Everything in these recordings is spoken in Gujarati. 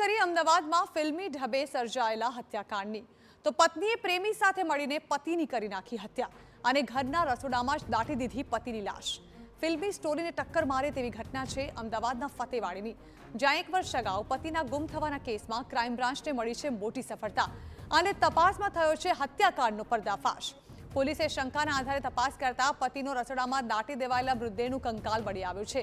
કરી અમદાવાદમાં ફિલ્મી ઢબે સર્જાયેલા હત્યાકાંડની તો પત્નીએ પ્રેમી સાથે મળીને પતિની કરી નાખી હત્યા અને ઘરના રસોડામાં જ દાટી દીધી પતિની લાશ। ફિલ્મી સ્ટોરીને ટક્કર મારે તેવી ઘટના છે અમદાવાદના ફતેવાડીની, જ્યાં 1 વર્ષ અગાઉ પતિના ગુમ થવાના કેસમાં ક્રાઇમ બ્રાન્ચને મળી છે મોટી સફળતા અને તપાસમાં થયો છે હત્યાકાંડનો પર્દાફાશ। પોલીસે શંકાના આધારે તપાસ કરતા પતિનો રસોડામાં દાટી દેવાયેલા મૃતદેહનું કંકાલ મળી આવ્યું છે।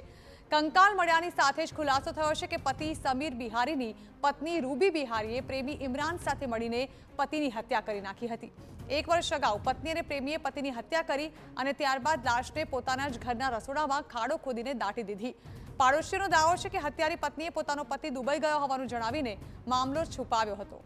કંકાલ મળ્યાની સાથે જ ખુલાસો થયો છે કે પતિ સમીર બિહારીની પત્ની રૂબી બિહારીએ પ્રેમી ઇમરાન સાથે મળીને પતિની હત્યા કરી નાખી હતી। 1 વર્ષ અગાઉ પત્ની અને પ્રેમીએ પતિની હત્યા કરી અને ત્યારબાદ લાશને પોતાના જ ઘરના રસોડામાં ખાડો ખોદીને દાટી દીધી। પાડોશીઓનો દાવો છે કે હત્યારી પત્નીએ પોતાનો પતિ દુબઈ ગયો હોવાનું જણાવીને મામલો છુપાવ્યો હતો।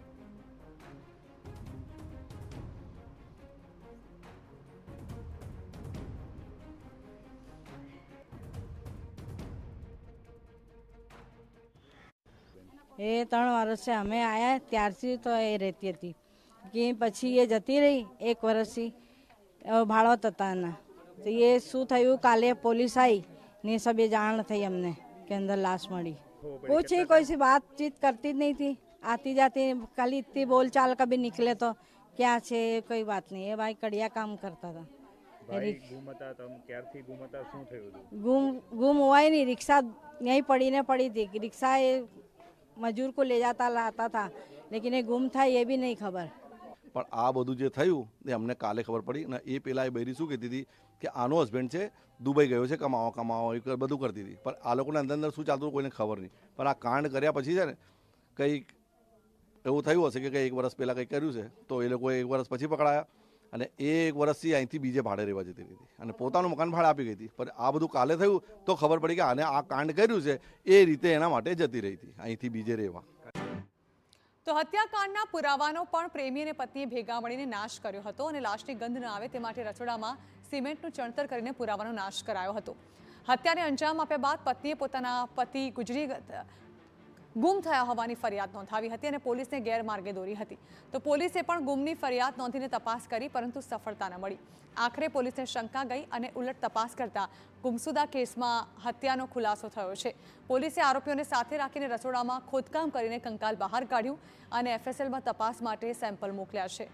ये 3 वर्ष से हमें आया त्यारથી तो ये रहती थी कि પછી ये જતી રહી 1 વર્ષથી ભાડો થતા ના તો ये શું થયું કાલે પોલીસ आई ने सब ये जान થઈ हमने કે અંદર લાશ મળી। कुछ ही कोई सी बातचीत करती नहीं थी, आती जाती खाली इतनी बोल चाल कभी निकले तो क्या છે कोई बात नहीं। ये भाई कड़िया काम करता था। गुम हुआ ही नहीं, रिक्शा यहीं पड़ी थी। रिक्शा ये मजूर को ले जाता लाता था, लेकिन ये गुम था ये भी नहीं खबर। પણ આ બધું જે થયું એ અમને કાલે ખબર પડી અને એ પહેલા એ બૈરી શું કહેતી હતી કે આનો હસબન્ડ છે દુબઈ ગયો છે કમાવા એ બધું કરતી હતી, પણ આ લોકોને અંદર શું ચાલતું કોઈને ખબર નહીં। પણ આ કાંડ કર્યા પછી છે ને કંઈક એવું થયું હશે કે 1 વર્ષ પહેલાં કંઈક કર્યું છે તો એ લોકોએ 1 વર્ષ પછી પકડાયા અને એ 1 વર્ષથી અહીંથી બીજે ભાડે રહેવા જતી રહી હતી અને પોતાનું મકાન ભાડે આપી ગઈ હતી। પણ આ બધું કાલે થયું તો ખબર પડી કે આને આ કાંડ કર્યું છે એ રીતે એના માટે જતી રહી હતી અહીંથી બીજે રહેવા। તો હત્યાકાંડના પુરાવાનો પણ પ્રેમી અને પત્નીએ ભેગા મળીને નાશ કર્યો હતો અને લાશની ગંધ ન આવે તે માટે રસોડામાં સિમેન્ટનું ચણતર કરીને પુરાવાનો નાશ કરાયો હતો। હત્યાને અંજામ આપ્યા બાદ પત્નીએ પોતાના પતિ ગુમ થયા હોવાની ફરિયાદ નોંધાવી હતી અને પોલીસને ગેરમાર્ગે દોરી હતી। તો પોલીસે પણ ગુમની ફરિયાદ નોંધીને તપાસ કરી પરંતુ સફળતા ન મળી। આખરે પોલીસને શંકા ગઈ અને ઉલટ તપાસ કરતા ગુમસુદા કેસમાં હત્યાનો ખુલાસો થયો છે। પોલીસે આરોપીઓને સાથે રાખીને રસોડામાં ખોદકામ કરીને કંકાલ બહાર કાઢ્યું અને એફએસએલમાં તપાસ માટે સેમ્પલ મોકલ્યા છે।